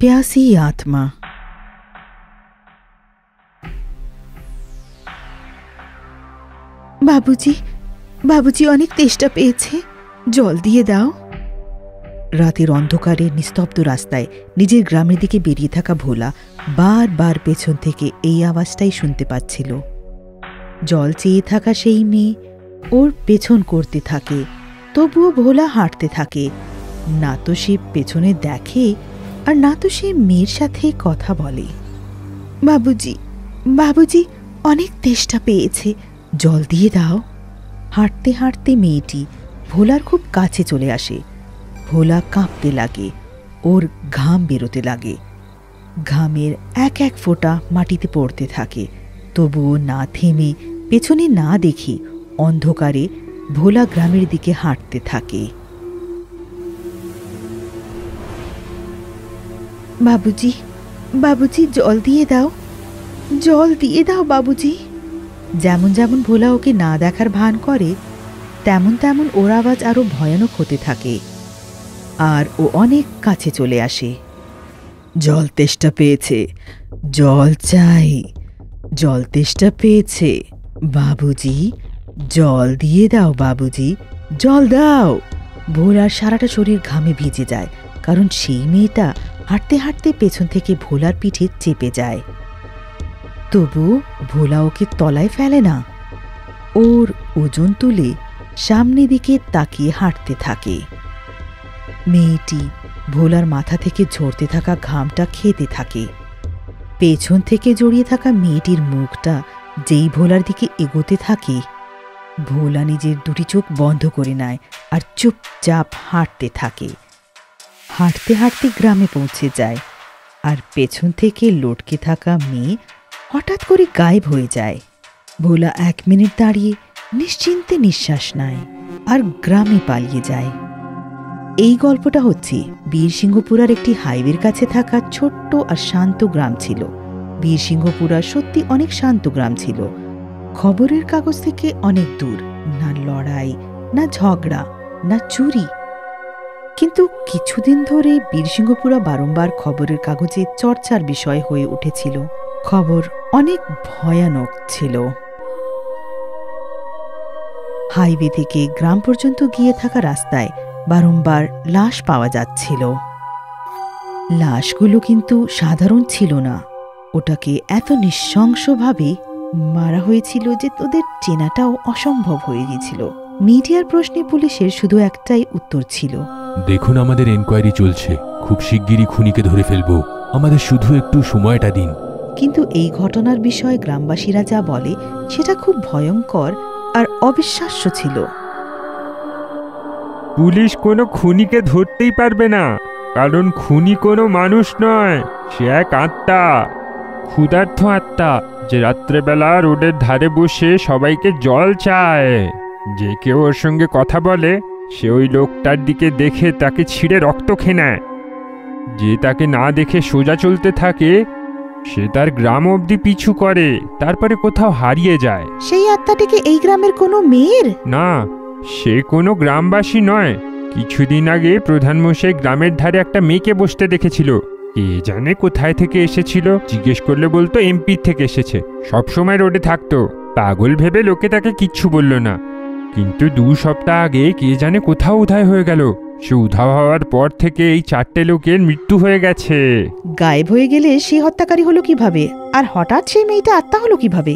प्यासी आत्मा। बाबूजी बाबूजी अनेक तेष्टा पेয়েছে, জল দিয়ে দাও। রাতের অন্ধকারে নিস্তব্ধ রাস্তায় নিজের গ্রামের দিকে বেরিয়ে থাকা ভোলা বারবার পেছন থেকে এই আওয়াজটাই শুনতে পাচ্ছিল। জল চেয়ে থাকা সেই মেয়ে ওর পেছন করতে থাকে, তবুও ভোলা হাঁটতে থাকে। না তো সে পেছনে দেখে আর না তো সে মেয়ের সাথে কথা বলে। বাবুজি বাবুজি অনেক তেষ্টা পেয়েছে, জল দিয়ে দাও। হাঁটতে হাঁটতে মেয়েটি ভোলার খুব কাছে চলে আসে। ভোলা কাঁপতে লাগে, ওর ঘাম বেরোতে লাগে। ঘামের এক এক ফোঁটা মাটিতে পড়তে থাকে, তবুও না থেমে পেছনে না দেখে অন্ধকারে ভোলা গ্রামের দিকে হাঁটতে থাকে। বাবুজি বাবুজি জল দিয়ে দাও, জল দিয়ে দাও বাবুজি। যেমন যেমন ভোলা ওকে না দেখার ভান করে তেমন তেমন ওর আওয়াজ আরো ভয়ানক হতে থাকে আর ও অনেক কাছে চলে আসে। জল তেষ্টা পেয়েছে, জল চাই, জল তেষ্টা পেয়েছে বাবুজি, জল দিয়ে দাও বাবুজি, জল দাও। ভোলার সারাটা শরীর ঘামে ভিজে যায়, কারণ সেই মেয়েটা হাঁটতে হাঁটতে পেছন থেকে ভোলার পিঠে চেপে যায়। তবু ভোলা ওকে তলায় ফেলে না, ওর ওজন তুলে সামনে দিকে তাকিয়ে হাঁটতে থাকে। মেয়েটি ভোলার মাথা থেকে ঝরতে থাকা ঘামটা খেতে থাকে। পেছন থেকে জড়িয়ে থাকা মেয়েটির মুখটা যেই ভোলার দিকে এগোতে থাকে, ভোলা নিজের দুটি চোখ বন্ধ করে নেয় আর চুপচাপ হাঁটতে থাকে। হাঁটতে হাঁটতে গ্রামে পৌঁছে যায় আর পেছন থেকে লটকে থাকা মেয়ে হঠাৎ করে গায়েব হয়ে যায়। ভোলা 1 মিনিট দাঁড়িয়ে নিশ্চিন্তে নিঃশ্বাস নেয় আর গ্রামে পালিয়ে যায়। এই গল্পটা হচ্ছে বীরসিংহপুরার একটি হাইওয়ের কাছে থাকা ছোট্ট আর শান্ত গ্রাম ছিল। বীরসিংহপুরা সত্যি অনেক শান্ত গ্রাম ছিল, খবরের কাগজ থেকে অনেক দূর। না লড়াই, না ঝগড়া, না চুরি। কিন্তু কিছুদিন ধরে বীরসিংহপুরা বারংবার খবরের কাগজে চর্চার বিষয় হয়ে উঠেছিল। খবর অনেক ভয়ানক ছিল। হাইওয়ে থেকে গ্রাম পর্যন্ত গিয়ে থাকা রাস্তায় বারংবার লাশ পাওয়া যাচ্ছিল। লাশগুলো কিন্তু সাধারণ ছিল না, ওটাকে এত নৃশংসভাবে মারা হয়েছিল যে তোদের চেনাটাও অসম্ভব হয়ে গিয়েছিল। মিডিয়ার প্রশ্নে পুলিশের শুধু একটাই উত্তর ছিল, দেখুন আমাদের এনকোয়ারি চলছে, খুব শিগগিরই খুনিকে ধরে ফেলবো, আমাদের শুধু একটু সময়টা দিন। কিন্তু এই ঘটনার বিষয়ে গ্রামবাসীরা যা বলে সেটা খুব ভয়ঙ্কর আর অবিশ্বাস্য ছিল। পুলিশ কোনো খুনিকে ধরতেই পারবে না, কারণ খুনি কোনো মানুষ নয়, সে এক আত্মা, ক্ষুধার্ত আত্মা, যে রাত্রেবেলা রোডের ধারে বসে সবাইকে জল চায়। যে কেউ ওর সঙ্গে কথা বলে সে ওই লোকটার দিকে দেখে তাকে ছিঁড়ে রক্ত খেয়ে নেয়। যে তাকে না দেখে সোজা চলতে থাকে সে তার গ্রাম অবধি পিছু করে, তারপরে কোথাও হারিয়ে যায়। সেই আত্মাটিকে এই গ্রামের কোনো মেয়ের? না, সে কোনো গ্রামবাসী নয়। কিছুদিন আগে প্রধানমশাই গ্রামের ধারে একটা মেয়েকে বসতে দেখেছিল। কে জানে কোথায় থেকে এসেছিল, জিজ্ঞেস করলে বলতো এমপি থেকে এসেছে। সবসময় রোডে থাকতো, পাগল ভেবে লোকে তাকে কিচ্ছু বলল না। কিন্তু 2 সপ্তাহ আগে কে জানে কোথাও উধাও হয়ে গেল। সে উধাও হওয়ার পর থেকে এই 4টে লোকের মৃত্যু হয়ে গেছে। গায়েব হয়ে গেলে সে হত্যাকারী হলো কিভাবে, আর হঠাৎ সেই মেয়েটা আত্মা হলো কিভাবে?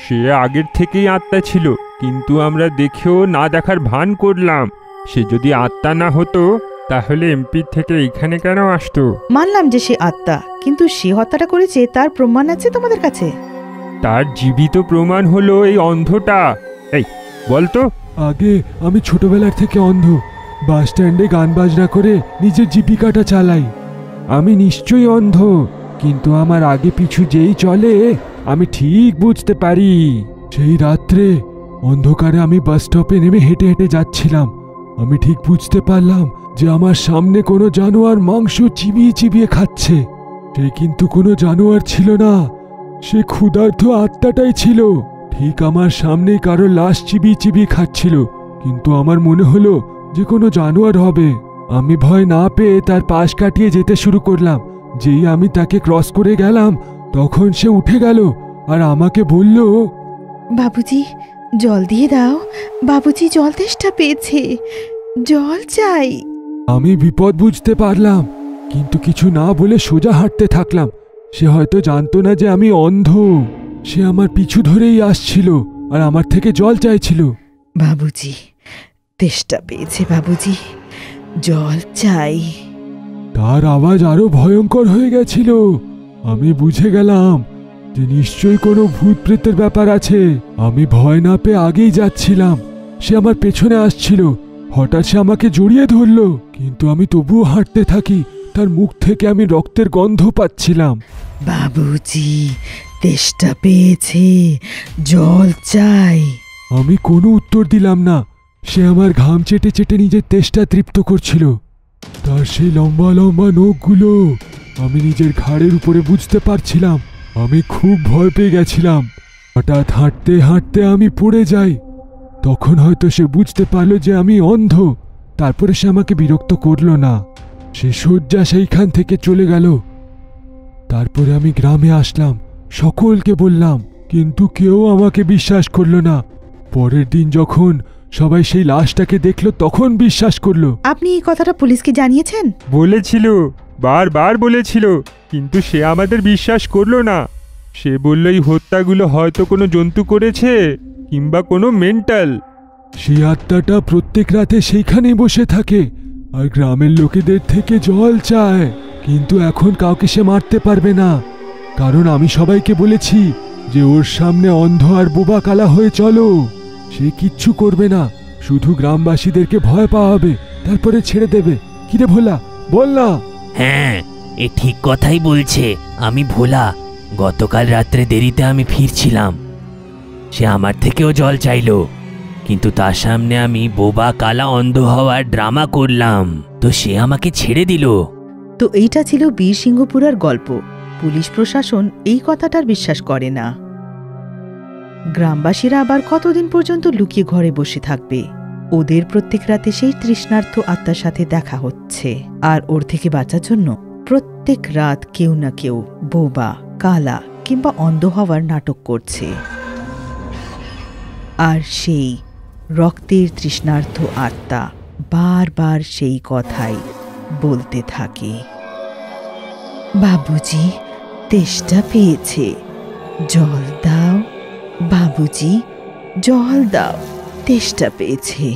সে আগের থেকেই আত্মা ছিল, কিন্তু আমরা দেখেও না দেখার ভান করলাম। সে যদি আত্মা না হতো তাহলে এমপি থেকে এখানে কেন আসতো? মানলাম যে সে আত্মা, কিন্তু সে হত্যাটা করেছে তার প্রমাণ আছে তোমাদের কাছে? তার জীবিত প্রমাণ হলো এই অন্ধটা। এই বলতো। আগে আমি ছোটবেলার থেকে অন্ধ, বাস স্ট্যান্ডে গান বাজনা করে নিজের জীবিকাটা চালাই। আমি নিশ্চয়ই অন্ধ, কিন্তু আমার আগে পিছু যেই চলে আমি ঠিক বুঝতে পারি। সেই রাত্রে অন্ধকারে আমি বাস স্টপে নেমে হেঁটে হেঁটে যাচ্ছিলাম। আমি ঠিক বুঝতে পারলাম যে আমার সামনে কোনো জানোয়ার মাংস চিবিয়ে চিবিয়ে খাচ্ছে। সে কিন্তু কোনো জানোয়ার ছিল না, সে ক্ষুধার্ত আত্মাটাই ছিল। ঠিক আমার সামনেই কারো লাশ চিবিয়ে চিবিয়ে খাচ্ছিল, কিন্তু আমার মনে হলো যে কোনো জানোয়ার হবে। আমি ভয় না পেয়ে তার পাশ কাটিয়ে যেতে শুরু করলাম। যেই আমি তাকে ক্রস করে গেলাম তখন সে উঠে গেল আর আমাকে বলল, বাবুজি জল দিয়ে দাও, বাবুজি জল তেষ্টা পেয়েছে, জল চাই। আমি বিপদ বুঝতে পারলাম, কিন্তু কিছু না বলে সোজা হাঁটতে থাকলাম। সে হয়তো জানতো না যে আমি অন্ধ। সে আমার পিছু ধরেই আসছিল আর আমার থেকে জল চাইছিল। বাবুজি তেষ্টা পেয়েছে, বাবুজি জল চাই। তার আওয়াজ আরো ভয়ঙ্কর হয়ে গেছিল। আমি বুঝে গেলাম যে নিশ্চয়ই কোনো ভূত প্রেতের ব্যাপার আছে। আমি ভয় না পেয়ে আগেই যাচ্ছিলাম। সে আমার পেছনে আসছিল। হঠাৎ সে আমাকে জড়িয়ে ধরলো, কিন্তু আমি তবুও হাঁটতে থাকি। তার মুখ থেকে আমি রক্তের গন্ধ পাচ্ছিলাম। বাবুজি তেষ্টা পেয়েছে, জল চাই। আমি কোনো উত্তর দিলাম না। সে আমার ঘাম চেটে চেটে নিজের তেষ্টা তৃপ্ত করছিল। তার সেই লম্বা লম্বা নখগুলো আমি নিজের ঘাড়ের উপরে বুঝতে পারছিলাম। আমি খুব ভয় পেয়ে গেছিলাম। হঠাৎ হাঁটতে হাঁটতে আমি পড়ে যাই। তখন হয়তো সে বুঝতে পারলো যে আমি অন্ধ। তারপরে সে আমাকে বিরক্ত করলো না। সে শয্যা সেইখান থেকে চলে গেল। তারপরে আমি গ্রামে আসলাম, সকলকে বললাম, কিন্তু কেউ আমাকে বিশ্বাস করলো না। পরের দিন যখন সবাই সেই লাশটাকে দেখলো তখন বিশ্বাস করলো। আপনি এই কথাটা পুলিশকে জানিয়েছেন? বলেছিল, বারবার বলেছিল, কিন্তু সে আমাদের বিশ্বাস করলো না। সে বলল এই হত্যাগুলো হয়তো কোনো জন্তু করেছে কিংবা কোনো মেন্টাল। সেই আত্মাটা প্রত্যেক রাতে সেইখানেই বসে থাকে আর গ্রামের লোকেদের থেকে জল চায়। কিন্তু এখন কাউকে সে মারতে পারবে না, কারণ আমি সবাইকে বলেছি যে ওর সামনে অন্ধ আর বোবা কালা হয়ে চলো। সে কিচ্ছু করবে না, শুধু গ্রামবাসীদেরকে ভয় পাওয়াবে, তারপরে ছেড়ে দেবে। কিরে ভোলা, বল না। হ্যাঁ, এ ঠিক কথাই বলছে। আমি ভোলা। গতকাল রাত্রে দেরিতে আমি ফিরছিলাম। সে আমার থেকেও জল চাইলো, কিন্তু তার সামনে আমি বোবা কালা অন্ধ হওয়ার ড্রামা করলাম, তো সে আমাকে ছেড়ে দিল। তো এইটা ছিল বীরসিংহপুরার গল্প। পুলিশ প্রশাসন এই কথাটার বিশ্বাস করে না। গ্রামবাসীরা আবার কতদিন পর্যন্ত লুকিয়ে ঘরে বসে থাকবে? ওদের প্রত্যেক রাতে সেই তৃষ্ণার্ত আত্মার সাথে দেখা হচ্ছে, আর ওর থেকে বাঁচার জন্য প্রত্যেক রাত কেউ না কেউ বোবা কালা কিংবা অন্ধ হওয়ার নাটক করছে। আর সেই রক্তের তৃষ্ণার্ত আত্মা বারবার সেই কথাই বলতে থাকে, বাবুজি তেষ্টা পেয়েছে, জল দাও, বাবুজি জল দাও, তেষ্টা পেয়েছে।